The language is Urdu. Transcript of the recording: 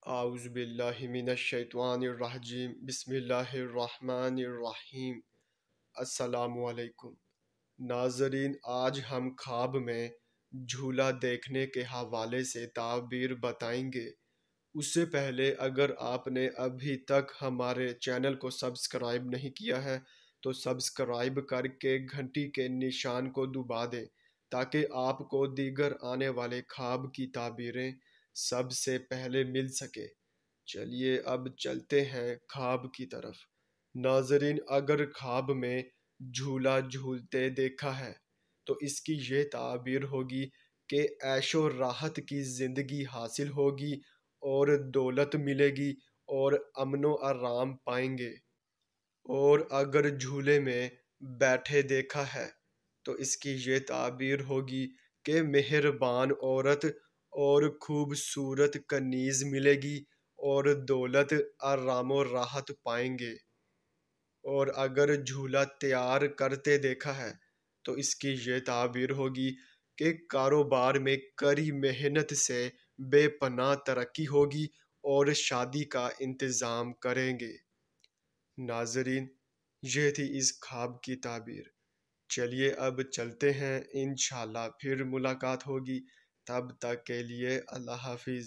اعوذ باللہ من الشیطان الرجیم بسم اللہ الرحمن الرحیم۔ السلام علیکم ناظرین، آج ہم خواب میں جھولا دیکھنے کے حوالے سے تعبیر بتائیں گے۔ اس سے پہلے اگر آپ نے ابھی تک ہمارے چینل کو سبسکرائب نہیں کیا ہے تو سبسکرائب کر کے گھنٹی کے نشان کو دبا دیں تاکہ آپ کو دیگر آنے والے خواب کی تعبیریں سب سے پہلے مل سکے۔ چلیے اب چلتے ہیں خواب کی طرف۔ ناظرین، اگر خواب میں جھولا جھولتے دیکھا ہے تو اس کی یہ تعبیر ہوگی کہ عیش و راحت کی زندگی حاصل ہوگی اور دولت ملے گی اور امن و آرام پائیں گے۔ اور اگر جھولے میں بیٹھے دیکھا ہے تو اس کی یہ تعبیر ہوگی کہ مہربان عورت اور خوبصورت کنیز ملے گی اور دولت، آرام و راحت پائیں گے۔ اور اگر جھولا تیار کرتے دیکھا ہے تو اس کی یہ تعبیر ہوگی کہ کاروبار میں کڑی محنت سے بے پناہ ترقی ہوگی اور شادی کا انتظام کریں گے۔ ناظرین، یہ تھی اس خواب کی تعبیر۔ چلیے اب چلتے ہیں، انشاءاللہ پھر ملاقات ہوگی۔ تب تک کے لیے اللہ حافظ۔